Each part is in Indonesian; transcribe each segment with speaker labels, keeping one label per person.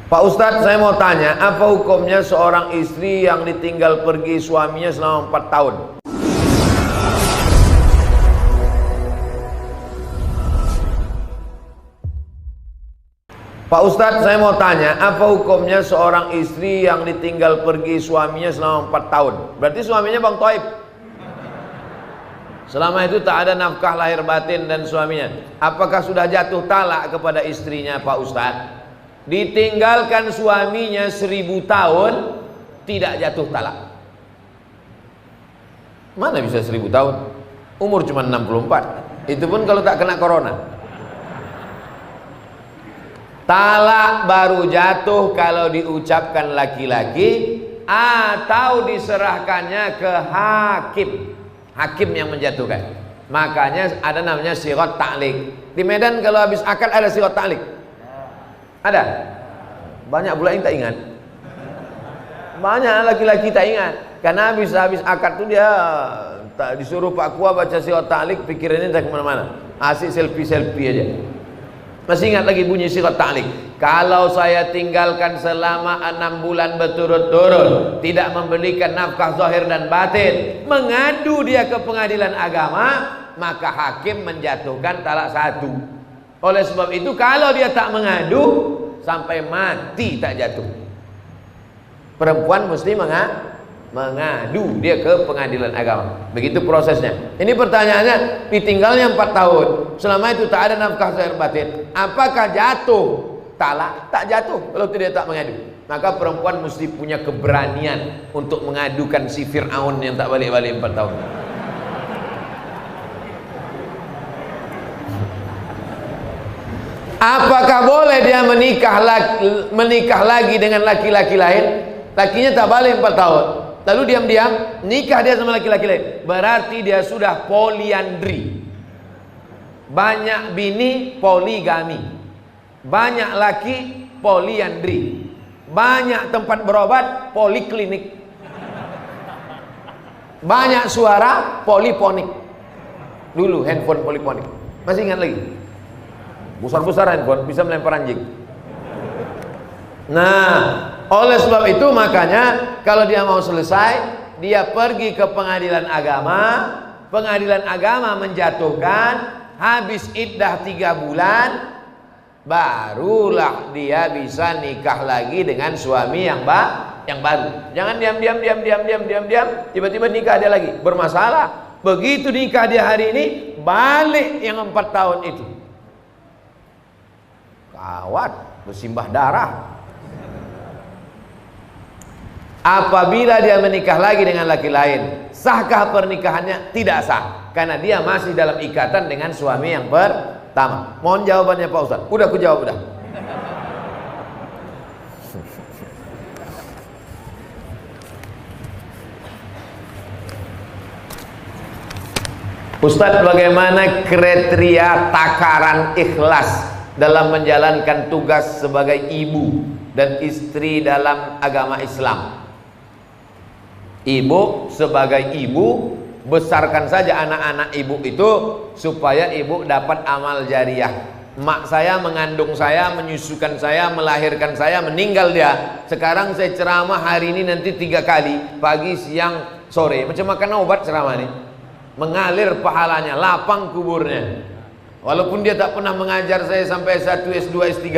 Speaker 1: Pak Ustadz, saya mau tanya, apa hukumnya seorang istri yang ditinggal pergi suaminya selama 4 tahun? Pak Ustadz, saya mau tanya, apa hukumnya seorang istri yang ditinggal pergi suaminya selama 4 tahun? Berarti suaminya Bang Toib. Selama itu tak ada nafkah lahir batin dan suaminya. Apakah sudah jatuh talak kepada istrinya Pak Ustadz? Ditinggalkan suaminya 1000 tahun, tidak jatuh talak. Mana bisa 1000 tahun? Umur cuma 64. Itu pun kalau tak kena corona. Talak baru jatuh kalau diucapkan laki-laki atau diserahkannya ke hakim. Hakim yang menjatuhkan. Makanya ada namanya sirat ta'liq. Di Medan kalau habis akad ada sirat ta'liq. Ada? Banyak pula yang tak ingat. Banyak laki-laki tak ingat. Karena habis akad tu dia tak disuruh Pak Kua baca sirat ta'liq, pikirannya tak kemana-mana. Asik selfie-selfie aja. Masih ingat lagi bunyi sirat ta'liq. Kalau saya tinggalkan selama 6 bulan berturut-turut, tidak memberikan nafkah zahir dan batin, mengadu dia ke pengadilan agama, maka hakim menjatuhkan talak 1. Oleh sebab itu kalau dia tak mengadu, sampai mati tak jatuh. Perempuan mesti mengadu dia ke pengadilan agama. Begitu prosesnya. Ini pertanyaannya, ditinggalnya 4 tahun, selama itu tak ada nafkah zahir batin, apakah jatuh talak? Tak jatuh kalau tidak tak mengadu. Maka perempuan mesti punya keberanian untuk mengadukan si Fir'aun yang tak balik-balik 4 tahun. Apakah boleh dia menikah lagi dengan laki-laki lain? Lakinya tak balik 4 tahun, lalu diam-diam nikah dia sama laki-laki lain. Berarti dia sudah poliandri. Banyak bini, poligami. Banyak laki, poliandri. Banyak tempat berobat, poliklinik. Banyak suara, poliponik. Dulu handphone poliponik. Masih ingat lagi? Besar-besar handphone, bisa melempar anjing. Nah, oleh sebab itu makanya kalau dia mau selesai, dia pergi ke pengadilan agama. Pengadilan agama menjatuhkan, habis iddah 3 bulan, barulah dia bisa nikah lagi dengan suami yang baru. Jangan diam, tiba-tiba nikah dia lagi, bermasalah. Begitu nikah dia hari ini, balik yang 4 tahun itu. Kawat, bersimbah darah. Apabila dia menikah lagi dengan laki lain, sahkah pernikahannya? Tidak sah, karena dia masih dalam ikatan dengan suami yang pertama. Mohon jawabannya Pak Ustaz. Udah aku jawab udah. Ustaz, bagaimana kriteria takaran ikhlas dalam menjalankan tugas sebagai ibu dan istri dalam agama Islam? Ibu sebagai ibu, besarkan saja anak-anak ibu itu supaya ibu dapat amal jariah. Mak saya mengandung saya, menyusukan saya, melahirkan saya, meninggal dia. Sekarang saya ceramah hari ini nanti 3 kali, pagi, siang, sore. Macam makan obat ceramah ini. Mengalir pahalanya, lapang kuburnya. Walaupun dia tak pernah mengajar saya sampai S1, S2, S3,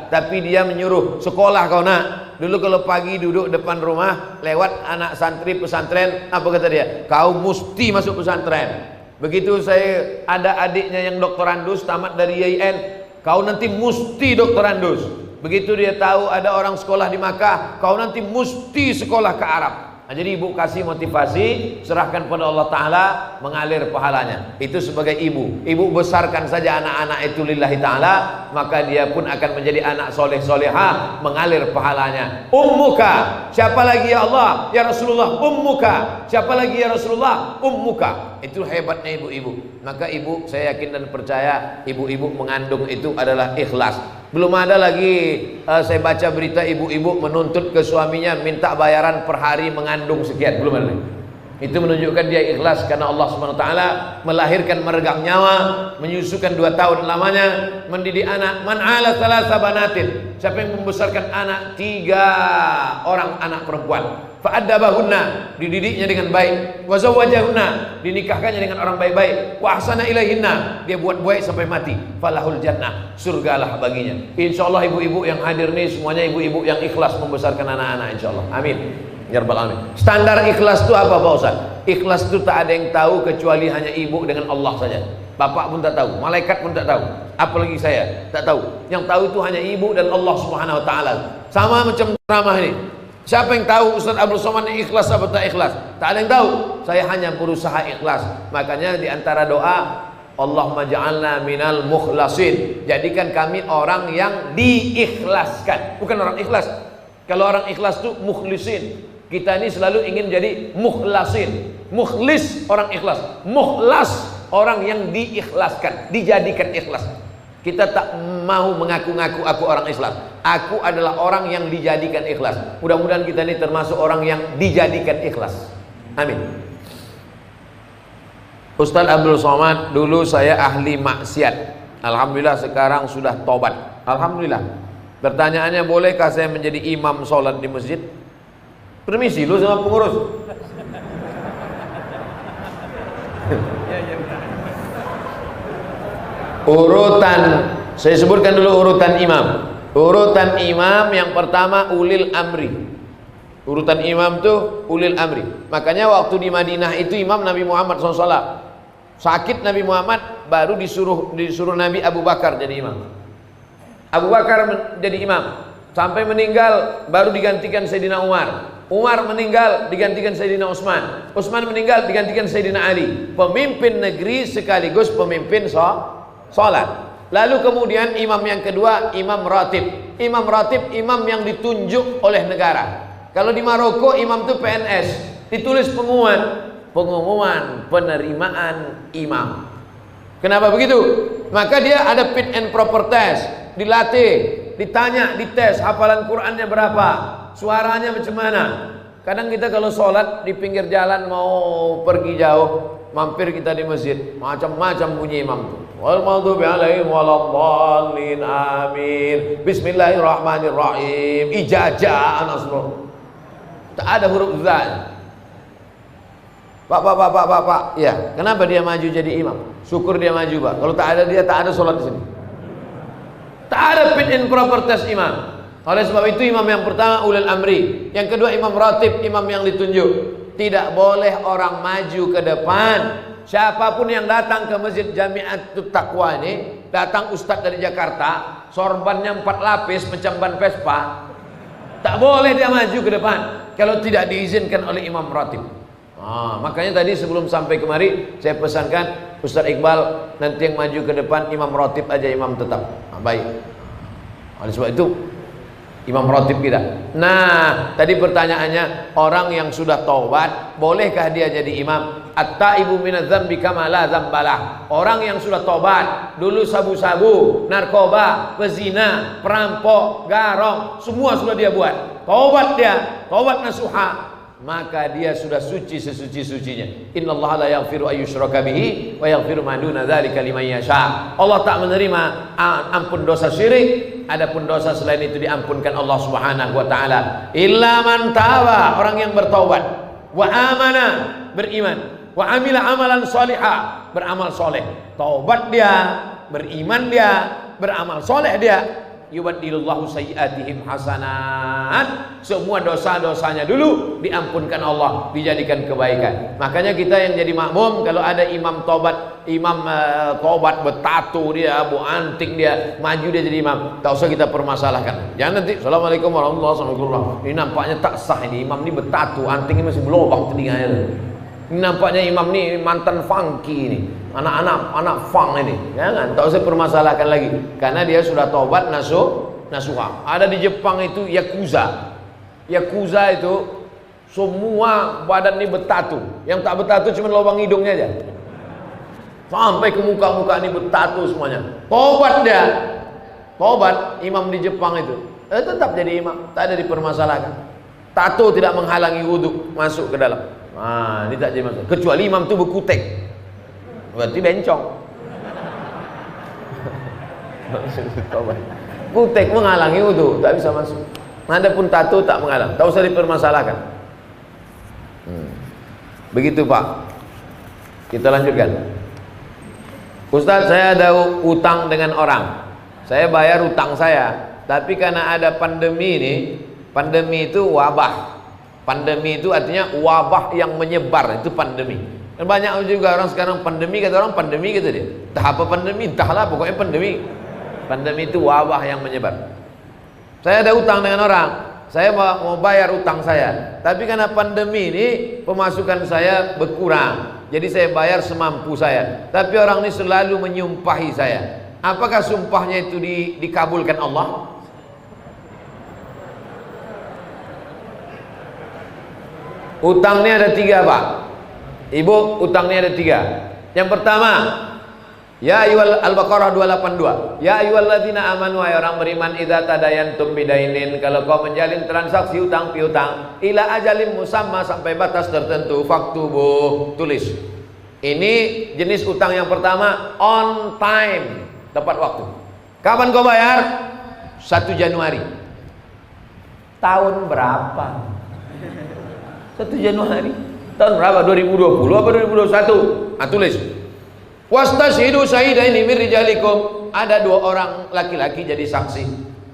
Speaker 1: tapi dia menyuruh, sekolah kau nak. Dulu kalau pagi duduk depan rumah, lewat anak santri pesantren, apa kata dia? Kau mesti masuk pesantren. Begitu saya ada adiknya yang doktorandus, tamat dari IAIN, kau nanti mesti doktorandus. Begitu dia tahu ada orang sekolah di Makkah, kau nanti mesti sekolah ke Arab. Nah, jadi ibu kasih motivasi, serahkan pada Allah Ta'ala, mengalir pahalanya. Itu sebagai ibu. Ibu besarkan saja anak-anak itu lillahi ta'ala, maka dia pun akan menjadi anak soleh-solehah, mengalir pahalanya. Ummuka, siapa lagi ya Allah? Ya Rasulullah, ummuka. Siapa lagi ya Rasulullah? Ummuka. Itu hebatnya ibu-ibu. Maka ibu, saya yakin dan percaya, ibu-ibu mengandung itu adalah ikhlas. Belum ada lagi saya baca berita ibu-ibu menuntut ke suaminya minta bayaran per hari mengandung sekian. Belum ada lagi. Itu menunjukkan dia ikhlas karena Allah Subhanahu wa taala melahirkan meregang nyawa, menyusukan 2 tahun lamanya, mendidik anak. Man ala thalatha banatin, siapa yang membesarkan anak 3 orang anak perempuan, fa'addabahunna, dididiknya dengan baik, wa zawwajahunna, dinikahkannya dengan orang baik-baik, wa ahsana ilaihinna, dia buat baik sampai mati, falahul jannah, surgalah baginya. Insyaallah ibu-ibu yang hadir nih semuanya ibu-ibu yang ikhlas membesarkan anak-anak, insyaallah. Amin. Ya Rabbal Alamin. Standar ikhlas itu apa Pak Ustaz? Ikhlas itu tak ada yang tahu kecuali hanya ibu dengan Allah saja. Bapak pun tak tahu, malaikat pun tak tahu, apalagi saya tak tahu. Yang tahu itu hanya ibu dan Allah Subhanahu wa taala. Sama macam ceramah ini. Siapa yang tahu Ustaz Abdul Somad ini ikhlas atau tak ikhlas? Tak ada yang tahu. Saya hanya berusaha ikhlas. Makanya di antara doa, Allahumma ja'alna minal mukhlasin. Jadikan kami orang yang diikhlaskan, bukan orang ikhlas. Kalau orang ikhlas itu mukhlisin. Kita ini selalu ingin jadi mukhlasin. Mukhlis orang ikhlas, mukhlas orang yang diikhlaskan, dijadikan ikhlas. Kita tak mau mengaku-ngaku aku orang ikhlas. Aku adalah orang yang dijadikan ikhlas. Mudah-mudahan kita ini termasuk orang yang dijadikan ikhlas. Amin. Ustaz Abdul Somad, dulu saya ahli maksiat. Alhamdulillah sekarang sudah tobat. Alhamdulillah. Pertanyaannya, bolehkah saya menjadi imam sholat di masjid? Permisi lu sama pengurus. Urutan, saya sebutkan dulu urutan imam. Urutan imam yang pertama ulil amri. Urutan imam tuh ulil amri. Makanya waktu di Madinah itu imam Nabi Muhammad SAW. Sakit Nabi Muhammad, baru disuruh Nabi Abu Bakar jadi imam. Abu Bakar jadi imam sampai meninggal, baru digantikan Sayyidina Umar. Umar meninggal, digantikan Sayyidina Utsman. Utsman meninggal, digantikan Sayyidina Ali. Pemimpin negeri sekaligus pemimpin sholat. Lalu kemudian imam yang kedua, imam ratib. Imam ratib, imam yang ditunjuk oleh negara. Kalau di Maroko imam itu PNS, ditulis pengumuman penerimaan imam. Kenapa begitu? Maka dia ada fit and proper test, dilatih, ditanya, dites hafalan Qurannya berapa, suaranya macam mana. Kadang kita kalau sholat di pinggir jalan mau pergi jauh, mampir kita di masjid, macam-macam bunyi imam tuh. Wal maghdubi alaihim waladdallin, amin, bismillahirrahmanirrahim, ijazah nasrul. Tak ada huruf za. Pak, ya. Kenapa dia maju jadi imam? Syukur dia maju, Pak. Kalau tak ada dia, tak ada sholat di sini. Tak ada fit and proper test imam. Oleh sebab itu imam yang pertama ulil amri, yang kedua imam ratib, imam yang ditunjuk. Tidak boleh orang maju ke depan. Siapapun yang datang ke Masjid Jami'atut Taqwa ini, datang ustadz dari Jakarta, sorbannya 4 lapis macam ban Vespa, tak boleh dia maju ke depan kalau tidak diizinkan oleh imam ratib. Makanya tadi sebelum sampai kemari saya pesankan Ustaz Iqbal, nanti yang maju ke depan imam ratib aja, imam tetap. Baik. Oleh sebab itu imam ratib kita. Nah, tadi pertanyaannya, orang yang sudah taubat, bolehkah dia jadi imam? At-taibu minadz dzambi kama la dzambalah. Orang yang sudah taubat, dulu sabu-sabu, narkoba, pezina, perampok, garong, semua sudah dia buat. Taubat dia, taubat nasuha, maka dia sudah suci sesuci-sucinya. Innallaha la yaghfiru ayyushraka bihi wa yaghfiru ma duna dzalika liman yasha. Allah tak menerima ampun dosa syirik, adapun dosa selain itu diampunkan Allah Subhanahu wa taala. Illa man taba, orang yang bertaubat, wa amana, beriman, wa amila amalan salihah, beramal soleh. Taubat dia, beriman dia, beramal soleh dia. Yubaddilullahu sayyi'atihim hasanat. Semua dosa-dosanya dulu diampunkan Allah, dijadikan kebaikan. Makanya kita yang jadi makmum, kalau ada imam tobat, tobat bertato dia, antik dia, maju dia jadi imam, tak usah kita permasalahkan. Jangan nanti assalamualaikum warahmatullahi wabarakatuh, ini nampaknya tak sah, ini imam ini bertato, anting ini masih berlubang telinganya. Ini nampaknya imam ini mantan funky ini, anak funk ini. Jangan, tak usah permasalahkan lagi, karena dia sudah tobat nasuha. Ada di Jepang itu yakuza. Yakuza itu semua badan ini bertato. Yang tak bertato cuma lubang hidungnya aja. Sampai ke muka-muka ini bertato semuanya. Tobat dia. Tobat imam di Jepang itu. Tetap jadi imam, tak ada dipermasalahkan. Tato tidak menghalangi wudhu masuk ke dalam. Nah, ini tak jadi masalah. Kecuali imam itu berkutek, berarti bencong. Kutek menghalangi wudu, tak bisa masuk. Adapun tato tak menghalang, tak usah dipermasalahkan. Begitu Pak. Kita lanjutkan. Ustaz, saya ada utang dengan orang. Saya bayar utang saya, tapi karena ada pandemi ini, pandemi itu wabah. Pandemi itu artinya wabah yang menyebar, itu pandemi. Dan banyak juga orang sekarang pandemi, kata orang pandemi gitu dia. Entah apa pandemi, entahlah pokoknya pandemi. Pandemi itu wabah yang menyebar. Saya ada utang dengan orang, saya mau bayar utang saya, tapi karena pandemi ini pemasukan saya berkurang, jadi saya bayar semampu saya. Tapi orang ini selalu menyumpahi saya. Apakah sumpahnya itu dikabulkan Allah? Utangnya ada 3 Pak Ibu, utangnya ada 3. Yang pertama, ya ayyuhal Al-Baqarah 282. Ya ayyuhalladzina amanu, wahai orang beriman, idza tadayantum bidainin, kalau kau menjalin transaksi utang piutang, ila ajalin musamma, sampai batas tertentu, faktubuh, tulis. Ini jenis utang yang pertama, on time, tepat waktu. Kapan kau bayar? 1 Januari. Tahun berapa? 1 Januari. Tahun berapa? 2020 apa 2021? Nah, tulis. Wastashidu syahidaini min rijalikum, ada 2 orang laki-laki jadi saksi.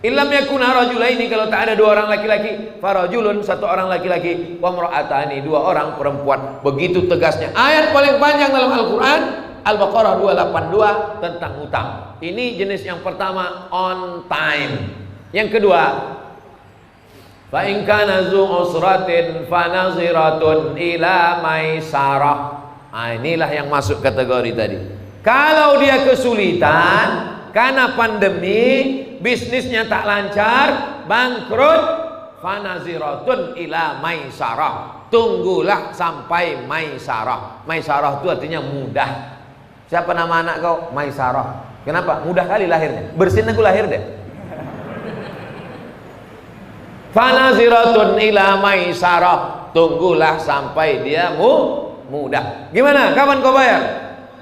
Speaker 1: Illam yakuna rajulaini, kalau tak ada 2 orang laki-laki, farajulun, 1 orang laki-laki, wa imra'atani, 2 orang perempuan. Begitu tegasnya. Ayat paling panjang dalam Al-Qur'an, Al-Baqarah 282, tentang hutang. Ini jenis yang pertama, on time. Yang kedua, fa in kana zu usratin fa naziratun ila maisarah. Nah, inilah yang masuk kategori tadi. Kalau dia kesulitan karena pandemi, bisnisnya tak lancar, bangkrut, fa naziratun ila maisarah. Tunggulah sampai maisarah. Maisarah itu artinya mudah. Siapa nama anak kau? Maisarah. Kenapa? Mudah kali lahirnya. Bersin aku lahir deh. Fanaziratun ila maisarah, tunggulah sampai dia mudah. Gimana? Kapan kau bayar?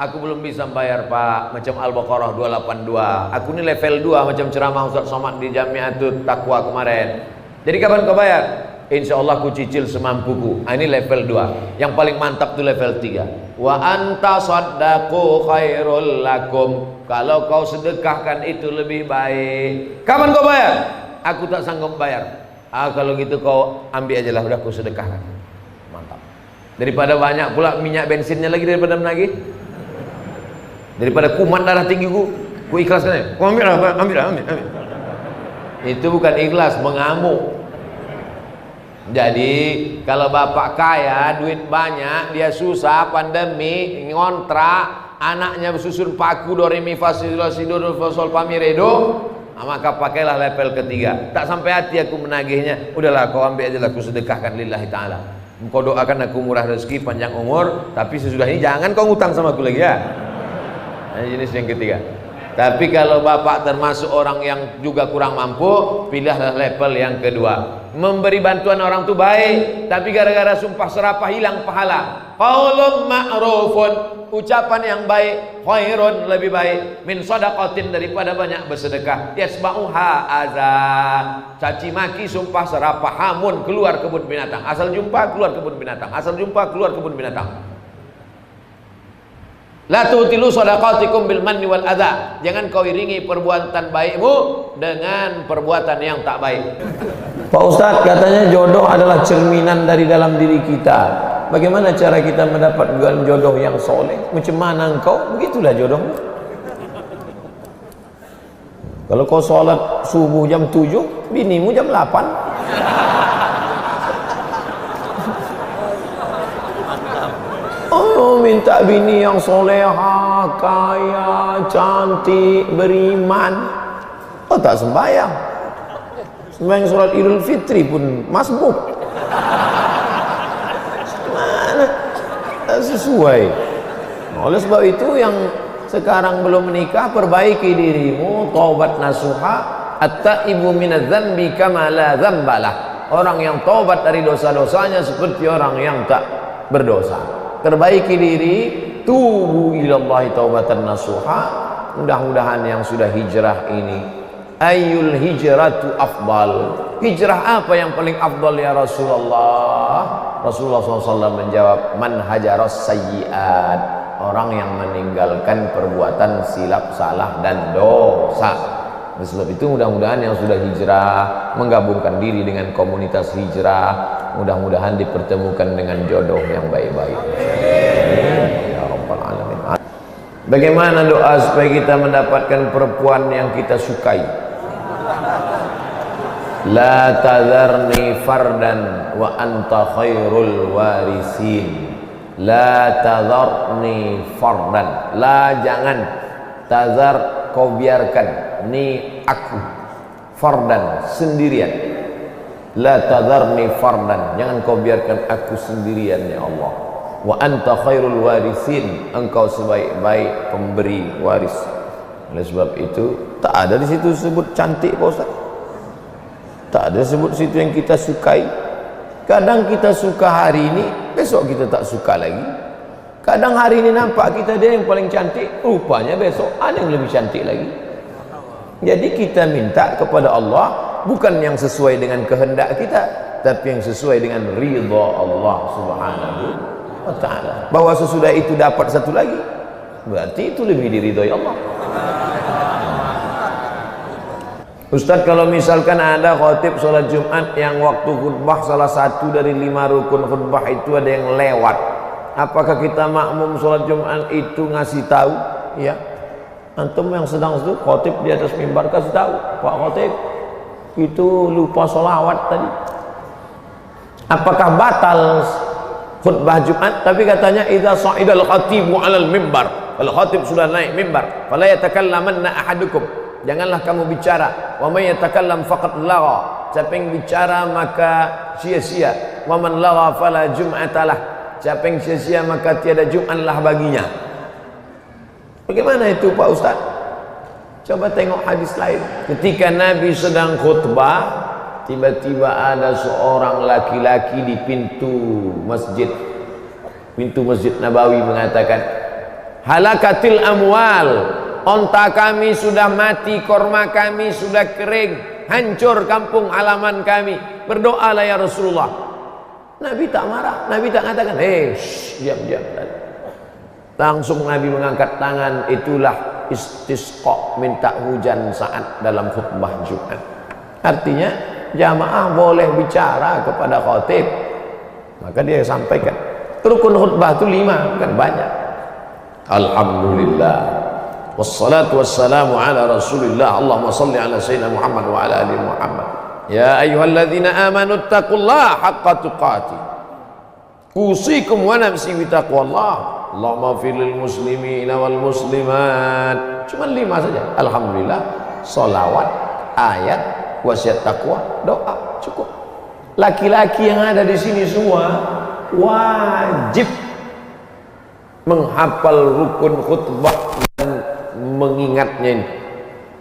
Speaker 1: Aku belum bisa bayar Pak, macam Al-Baqarah 282. Aku ini level 2 macam ceramah Ustaz Somad di Jamiatul Taqwa kemarin. Jadi kapan kau bayar? Insya Allah aku cicil semampuku. Ini level 2. Yang paling mantap tuh level 3. Wa anta saddaqu khairul lakum, kalau kau sedekahkan itu lebih baik. Kapan kau bayar? Aku tak sanggup bayar. Kalau gitu kau ambil aja lah, udah aku sedekahkan. Mantap. Daripada banyak pula minyak bensinnya lagi, daripada menagih, daripada kumat darah tinggi ku ikhlaskan aja. Kau ambil lah, ambil. Itu bukan ikhlas, mengamuk. Jadi kalau bapak kaya, duit banyak, dia susah, pandemi, ngontrak, anaknya bersusun paku, do re mi fa si do sol fa mi re do, maka pakailah level 3. Tak sampai hati aku menagihnya, udahlah kau ambil aja lah, aku sedekahkan lillahi ta'ala. Kau doakan aku murah rezeki, panjang umur, tapi sesudah ini jangan kau ngutang sama aku lagi ya. Ini jenis yang 3. Tapi kalau bapak termasuk orang yang juga kurang mampu, pilihlah level yang 2. Memberi bantuan orang itu baik, tapi gara-gara sumpah serapah hilang pahala. Qaulun ma'rufun, ucapan yang baik, khairun, lebih baik, min shadaqatin, daripada banyak bersedekah. Yasma'uha azan, caci maki, sumpah serapah, hamun, keluar kebun binatang. Asal jumpa keluar kebun binatang, asal jumpa keluar kebun binatang. La tutilu shadaqatikum bil manni wal adza, jangan kau iringi perbuatan baikmu dengan perbuatan yang tak baik. Pak Ustadz, katanya jodoh adalah cerminan dari dalam diri kita. Bagaimana cara kita mendapatkan jodoh yang soleh? Macam mana engkau, begitulah jodohmu. Kalau kau sholat subuh jam 7, binimu jam 8. Oh, minta bini yang soleha, kaya, cantik, beriman. Oh, tak sembahyang. Sembahyang sholat Idul Fitri pun masbuk. Mana? Tak sesuai. Oleh sebab itu yang sekarang belum menikah, perbaiki dirimu, taubat nasuha, at-taibu minadz-dzambi kama la dzambalah. Orang yang taubat dari dosa-dosanya seperti orang yang tak berdosa. Perbaiki diri, tubu ilallahi taubatan nasuha. Mudah-mudahan yang sudah hijrah ini, ayyul hijratu afdal, hijrah apa yang paling afdal ya Rasulullah? Rasulullah SAW menjawab, man hajaras sayyiat, orang yang meninggalkan perbuatan silap, salah dan dosa. Oleh sebab itu mudah-mudahan yang sudah hijrah menggabungkan diri dengan komunitas hijrah, mudah-mudahan dipertemukan dengan jodoh yang baik-baik. Ya Rabbal Alamin. Bagaimana doa supaya kita mendapatkan perempuan yang kita sukai? La tadharni fardan wa anta khairul warisin. La tadharni fardan. La, jangan. Tazar, kau biarkan. Ni, aku. Fardan, sendirian. La tadharni fardan. Jangan kau biarkan aku sendirian ya Allah. Wa anta khairul warisin, engkau sebaik-baik pemberi waris. Oleh sebab itu tak ada di situ sebut cantik Pak Ustaz, tak ada sebut situ yang kita sukai. Kadang kita suka hari ini, besok kita tak suka lagi. Kadang hari ini nampak kita dia yang paling cantik, rupanya besok ada yang lebih cantik lagi. Jadi kita minta kepada Allah bukan yang sesuai dengan kehendak kita, tapi yang sesuai dengan ridha Allah Subhanahu wa ta'ala. Bahwa sesudah itu dapat satu lagi, berarti itu lebih diridhoi Allah. Ustaz, kalau misalkan ada khotib sholat Jumat yang waktu khutbah salah satu dari 5 rukun khutbah itu ada yang lewat, apakah kita makmum sholat Jumat itu ngasih tahu? Ya, antum yang sedang itu khotib di atas mimbar kasih tahu, Pak Khotib itu lupa sholawat tadi. Apakah batal khutbah Jumat? Tapi katanya idza sa'idal khatibu 'alal mimbar, kalau khatib sudah naik mimbar, fala yatakallamanna ahadukum, janganlah kamu bicara. Wa may yatakallam faqad lagha, siapa yang bicara maka sia-sia. Wa man lagha fala jum'atalah, siapa yang sia-sia maka tiada Jumatlah baginya. Bagaimana itu Pak Ustaz? Coba tengok hadis lain. Ketika Nabi sedang khutbah, tiba-tiba ada seorang laki-laki di pintu masjid Nabawi mengatakan, halakatil amwal, onta kami sudah mati, korma kami sudah kering, hancur kampung halaman kami, berdoalah ya Rasulullah. Nabi tak marah, Nabi tak katakan diam. Langsung Nabi mengangkat tangan. Itulah istisqa, minta hujan saat dalam khutbah Jumat. Artinya jamaah boleh bicara kepada khatib, maka dia sampaikan. Rukun khutbah itu 5, bukan banyak. Alhamdulillah, wassalatu wassalamu ala rasulillah, Allahumma salli ala sayyidina Muhammad wa ala ali Muhammad. Ya ayyuhalladzina amanu taqullaha haqqa tuqatih, usikum wa nafsi bi taqwallah, Allahumma firil muslimina wal muslimat. Cuma 5 saja. Alhamdulillah, salawat, ayat, wasiat takwa, doa, cukup. Laki-laki yang ada di sini semua wajib menghafal rukun khutbah dan mengingatnya ini.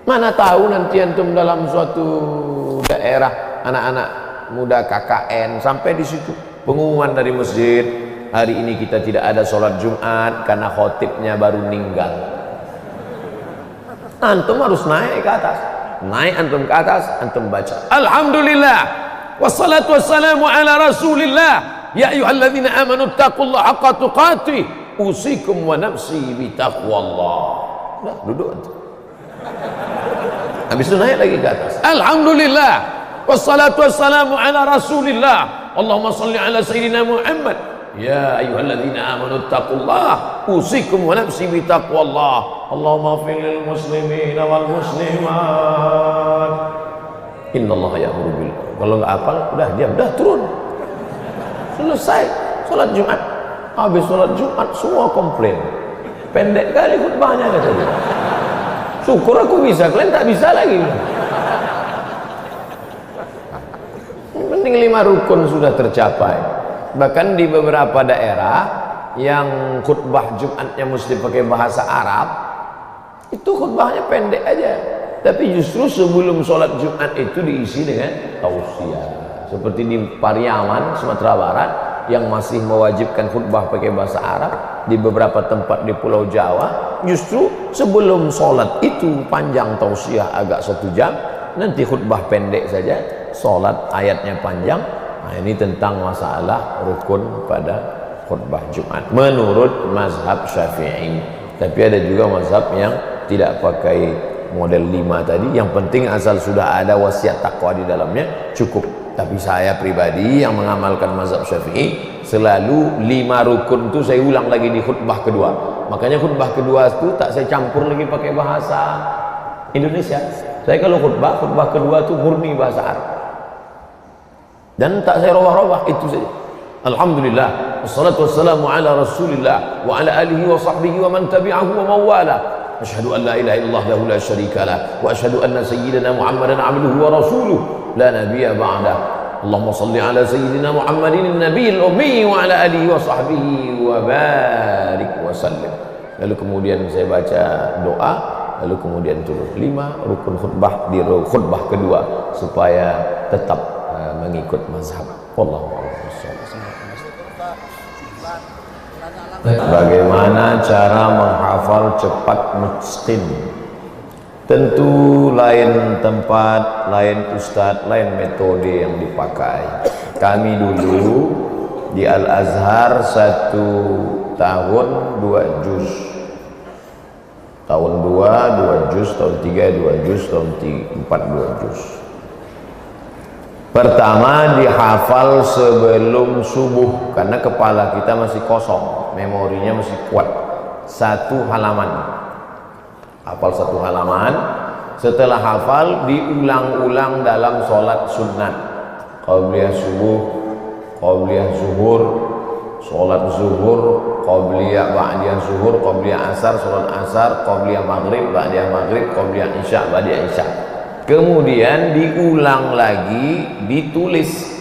Speaker 1: Mana tahu nanti antum dalam suatu daerah anak-anak muda KKN sampai di situ pengumuman dari masjid, hari ini kita tidak ada sholat Jumat karena khotibnya baru meninggal. Antum harus naik ke atas. Naik antum ke atas, antum baca alhamdulillah wassalatu wassalamu ala rasulillah ya ayyuhalladzina amanu taqullaha haqqa tuqatih usikum wa nafsi bi taqwallah. Nah, duduk antum. Habis itu naik lagi ke atas, alhamdulillah wassalatu wassalamu ala rasulillah Allahumma salli ala sayyidina Muhammad ya ayyuhalladzina amanu taqullaha usikum wa nafsi bi taqwallah Allahumma firil muslimina wal muslimat innallaha ya'muru bil. Kalau enggak hafal udah diam, udah turun, selesai salat Jumat. Habis salat Jumat semua komplain, pendek kali khutbahnya katanya. Syukur aku bisa, kalian tak bisa lagi. Penting 5 rukun sudah tercapai. Bahkan di beberapa daerah yang khutbah Jumatnya mesti pakai bahasa Arab, itu khutbahnya pendek aja, tapi justru sebelum sholat Jumat itu diisi dengan tausiah. Seperti di Pariaman, Sumatera Barat, yang masih mewajibkan khutbah pakai bahasa Arab di beberapa tempat di Pulau Jawa. Justru sebelum sholat itu panjang tausiah agak 1 jam, nanti khutbah pendek saja, sholat ayatnya panjang. Nah, ini tentang masalah rukun pada khutbah Jumat menurut mazhab Syafi'i. Tapi ada juga mazhab yang tidak pakai model 5 tadi, yang penting asal sudah ada wasiat takwa di dalamnya cukup. Tapi saya pribadi yang mengamalkan mazhab Syafi'i, selalu 5 rukun itu saya ulang lagi di khutbah kedua. Makanya khutbah kedua itu tak saya campur lagi pakai bahasa Indonesia. Saya kalau khutbah kedua itu murni bahasa Arab, dan tak saya robah-robah, itu saja. Alhamdulillah, wassalatu wassalamu ala rasulillah wa ala alihi wa sahbihi wa man tabi'ahu wa mawala. Asyhadu an la ilaha illallah lahu la syarika lah, wa asyhadu anna sayyidina Muhammadan abduhu wa rasuluh la nabiyya ba'dah. Allahumma salli ala sayyidina Muhammadin nabiyil ummi wa ala alihi wa sahbihi wa barik wa sallim. Lalu kemudian saya baca doa, lalu kemudian turun 5 rukun khutbah di khutbah kedua supaya tetap mengikut mazhab. Wallahu a'lam. Bagaimana cara menghafal cepat mutqin? Tentu lain tempat, lain ustadz, lain metode yang dipakai. Kami dulu di Al-Azhar 1 tahun 2 juz, tahun 2 juz, tahun 3 2 juz, tahun 4 2 juz. Pertama dihafal sebelum subuh, karena kepala kita masih kosong, memorinya masih kuat. 1 halaman, hafal 1 halaman. Setelah hafal diulang-ulang dalam sholat sunat, qabliyah subuh, qabliyah zuhur, sholat zuhur, qabliyah ba'diyah zuhur, qabliyah asar, sholat asar, qabliyah maghrib, ba'diyah maghrib, qabliyah isya, ba'diyah isya. Kemudian diulang lagi, ditulis.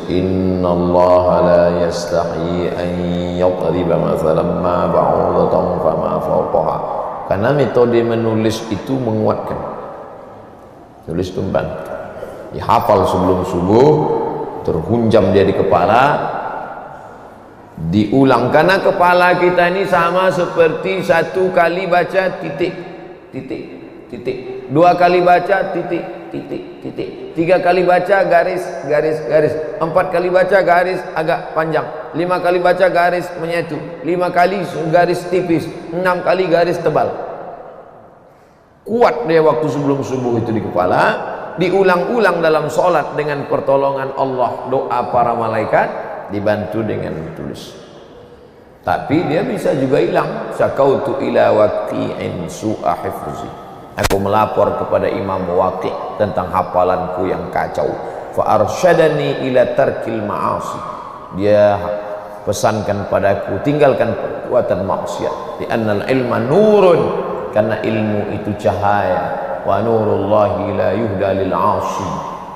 Speaker 1: Innallaha la yastahi an yadriba mathalan ma ba'udatan fama fawqaha. Karena metode menulis itu menguatkan. Tulis tumban, dihafal sebelum subuh, terhunjam dia di kepala, diulang. Karena kepala kita ini sama seperti 1 kali baca titik, titik, titik, 2 kali baca titik, titik, titik, 3 kali baca garis, garis, garis, 4 kali baca garis agak panjang, 5 kali baca garis menyatu, 5 kali garis tipis, 6 kali garis tebal. Kuat dia waktu sebelum subuh itu di kepala. Diulang-ulang dalam sholat dengan pertolongan Allah, doa para malaikat, dibantu dengan tulis. Tapi dia bisa juga hilang. Syakautu ila waqi'in su'a hifzi. Aku melapor kepada Imam Waqi' tentang hafalanku yang kacau. Fa arsyadani ila tarkil ma'asi. Dia pesankan padaku, tinggalkan perbuatan maksiat. Di annal ilma nurun, karena ilmu itu cahaya. Wa nurullahi la yuhda lil 'asi.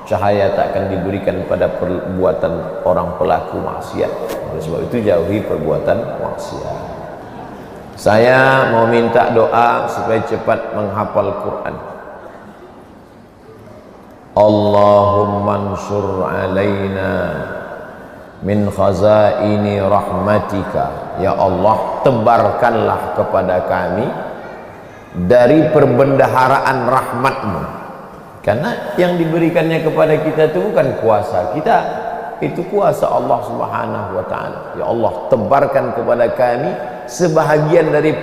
Speaker 1: Cahaya tak akan diberikan pada perbuatan orang pelaku maksiat. Oleh sebab itu jauhi perbuatan maksiat. Saya mau minta doa supaya cepat menghafal Quran. Allahumma ansur alaina min khazaini rahmatika. Ya Allah, tebarkanlah kepada kami dari perbendaharaan rahmatmu. Karena yang diberikannya kepada kita itu bukan kuasa kita, itu kuasa Allah Subhanahu wa ta'ala. Ya Allah, tebarkan kepada kami sebahagian dari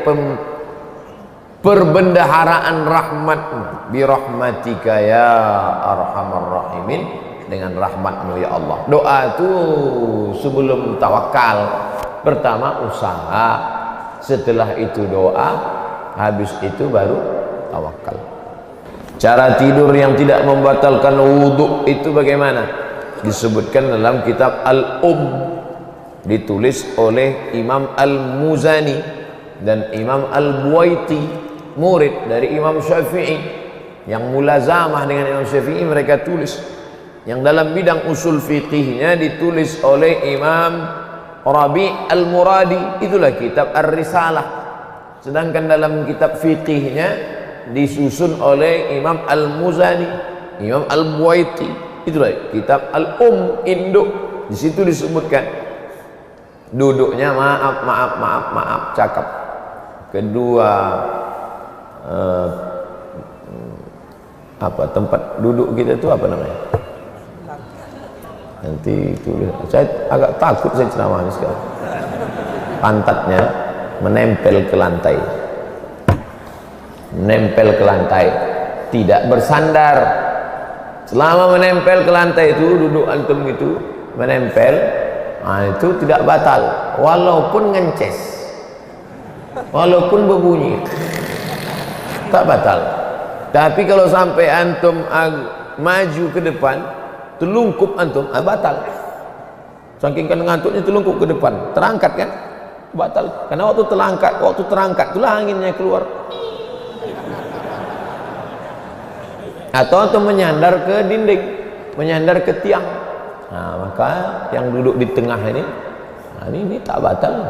Speaker 1: perbendaharaan rahmatmu. Birahmatika ya arhamar rahimin. Dengan rahmatmu ya Allah. Doa itu sebelum tawakal, pertama usaha, setelah itu doa, habis itu baru tawakal. Cara tidur yang tidak membatalkan wudhu itu bagaimana? Disebutkan dalam kitab ditulis oleh Imam Al-Muzani dan Imam Al-Buwaiti, murid dari Imam Syafi'i yang mulazamah dengan Imam Syafi'i. Mereka tulis yang dalam bidang usul fiqihnya ditulis oleh Imam Rabi' Al-Muradi, itulah kitab Ar-Risalah. Sedangkan dalam kitab fiqihnya disusun oleh Imam Al-Muzani, Imam Al-Buwaiti, itulah kitab Al-Induk. Di situ disebutkan duduknya maaf cakap. Kedua apa tempat duduk kita itu apa namanya? Nanti itu saya agak takut saya ceramah ini sekarang. Pantatnya menempel ke lantai. Menempel ke lantai, tidak bersandar. Selama menempel ke lantai itu, duduk antum itu menempel, nah itu tidak batal, walaupun ngences, walaupun berbunyi, tak batal. Tapi kalau sampai antum maju ke depan, telungkup antum, batal. Saking kan ngantuknya telungkup ke depan, terangkat kan, batal. Karena waktu terangkat, itulah anginnya keluar. Atau untuk menyandar ke dinding, menyandar ke tiang. Nah, maka yang duduk di tengah ini, nah ini tak batal.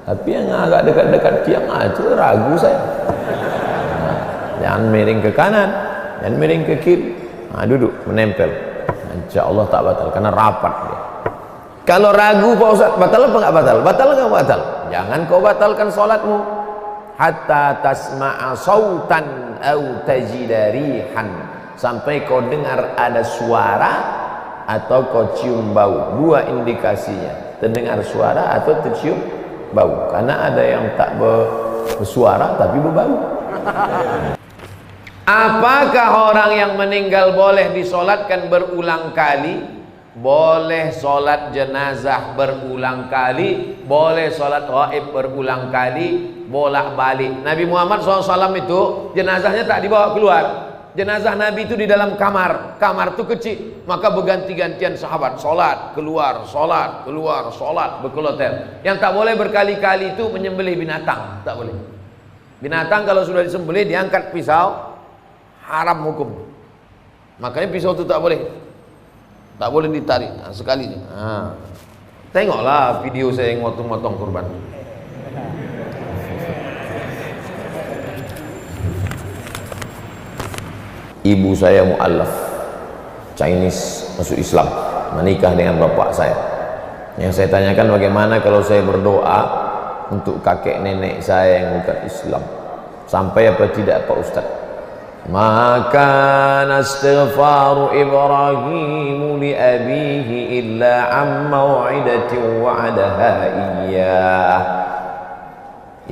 Speaker 1: Tapi yang agak dekat-dekat tiang, itu ragu saya. Nah, jangan miring ke kanan, jangan miring ke kiri. Nah, duduk menempel. Nah, insya Allah tak batal karena rapat dia. Kalau ragu Pak Ustaz, batal apa enggak batal? Batal enggak batal? Jangan kau batalkan salatmu hatta tasma'a sautan au tajida rihan, sampai kau dengar ada suara atau kau cium bau. Dua indikasinya, terdengar suara atau tercium bau. Karena ada yang tak bersuara tapi berbau. Apakah orang yang meninggal boleh disolatkan berulang kali? Boleh solat jenazah berulang kali, boleh solat gaib berulang kali, bolak-balik. Nabi Muhammad SAW itu jenazahnya tak dibawa keluar. Jenazah Nabi itu di dalam kamar. Kamar itu kecil, maka berganti-gantian sahabat solat keluar, solat berkeloter. Yang tak boleh berkali-kali itu menyembelih binatang, tak boleh. Binatang kalau sudah disembelih diangkat pisau, haram hukum. Makanya pisau itu tak boleh. Tak boleh ditarik, nah, sekali. Nah, tengoklah video saya yang motong-motong kurban. Ibu saya mu'allaf, Chinese, masuk Islam, menikah dengan bapak saya. Yang saya tanyakan bagaimana kalau saya berdoa untuk kakek nenek saya yang bukan Islam, sampai apa tidak Pak Ustaz? Maka nastighfaru Ibrahim li abihi illa am mau'idatin wa'adaha iyyah.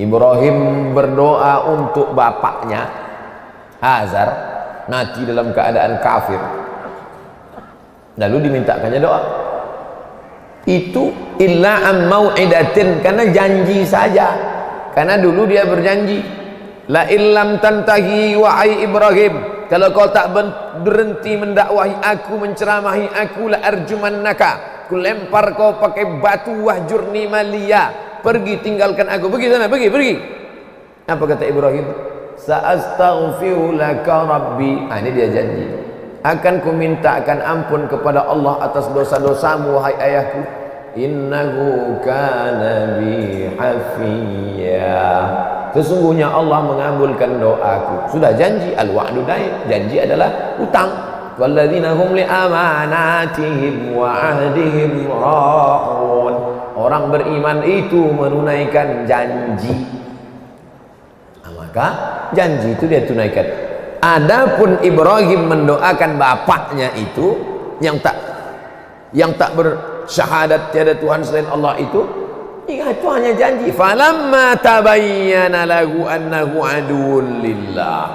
Speaker 1: Ibrahim berdoa untuk bapaknya Azar, mati dalam keadaan kafir, lalu dimintakannya doa. Itu illa am mau'idatin, karena janji saja. Karena dulu dia berjanji, la illam tantahi wahai Ibrahim, kalau kau tak berhenti mendakwahi aku, menceramahi aku, la arjumannaka, ku lempar kau pakai batu, wahjurni maliya, pergi tinggalkan aku, pergi sana, pergi. Apa kata Ibrahim? Sa'astaghfiru laka rabbi. Ini dia janji, akan ku mintakan ampun kepada Allah atas dosa-dosamu wahai ayahku, innahu kana bi hafiya. Sesungguhnya Allah mengabulkan doaku. Sudah janji, al-wa'du dain, janji adalah utang. Walladzina hum li amanatihim wa ahdihim ra'un. Orang beriman itu menunaikan janji. Nah, maka janji itu dia tunaikan. Adapun Ibrahim mendoakan bapaknya itu yang tak bersyahadat tiada Tuhan selain Allah itu hanya janji. Falamma tabayyana lahu annahu aduwwun lillah,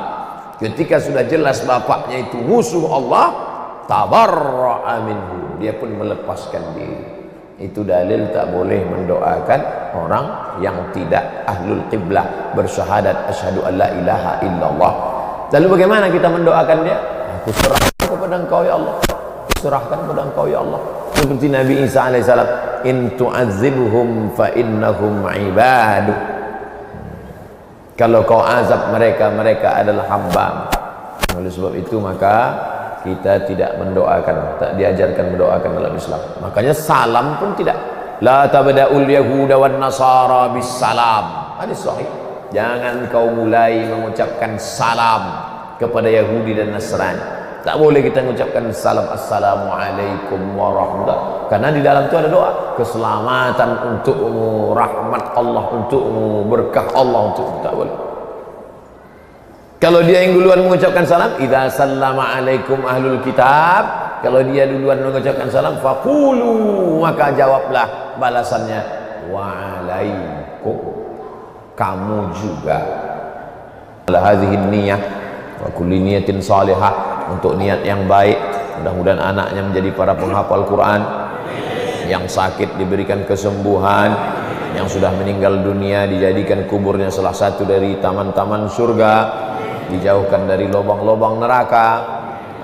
Speaker 1: ketika sudah jelas bapaknya itu musuh Allah, tabarra'a minhu, dia pun melepaskan diri. Itu dalil tak boleh mendoakan orang yang tidak ahlul qiblah, bersyahadat asyhadu an la ilaha illallah. Lalu bagaimana kita mendoakan dia? Aku serahkan kepada Engkau ya Allah, serahkan kepada Engkau ya Allah. Seperti Nabi Isa alaihissalam, in tu'adzibhum fa innahum ibadu. Kalau kau azab mereka, mereka adalah hamba. Oleh sebab itu maka kita tidak mendoakan, tak diajarkan mendoakan dalam Islam. Makanya salam pun tidak. La tabda'ul yahuda wan nasara bis salam. Hadis sahih. Jangan kau mulai mengucapkan salam kepada Yahudi dan Nasrani. Tak boleh kita mengucapkan salam assalamualaikum warahmatullahi, karena di dalam itu ada doa keselamatan untukmu, rahmat Allah untukmu, berkah Allah untukmu. Tak boleh. Kalau dia yang duluan mengucapkan salam, idza sallama alaikum ahlul kitab, kalau dia duluan mengucapkan salam, faqulu, maka jawablah balasannya waalaikum, kamu juga. Ala hadhihi niyyah wa kulli niyatin salihah, untuk niat yang baik. Mudah-mudahan anaknya menjadi para penghafal Quran, yang sakit diberikan kesembuhan, yang sudah meninggal dunia dijadikan kuburnya salah satu dari taman-taman surga, dijauhkan dari lubang-lubang neraka.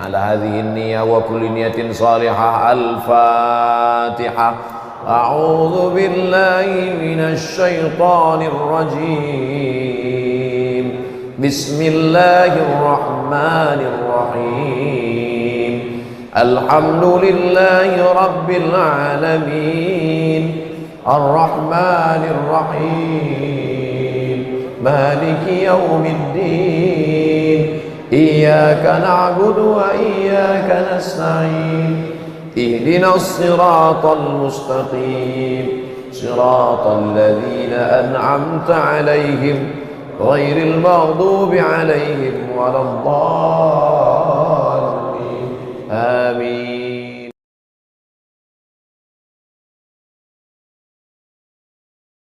Speaker 1: Ala hadhihi niyyah wa kulli niyatin salihah. Al-Fatihah. A'udzu billahi minasy syaithanir rajim. Bismillahirrahmanirrahim. Alhamdulillahi rabbil alamin. Ar-Rahmanir Rahim. Maliki yaumiddin. Iyyaka na'budu wa iyyaka nasta'in. Ihdinas siratal mustaqim. Siratal ladzina an'amta 'alaihim ghairil maghdubi 'alaihim waladdallin.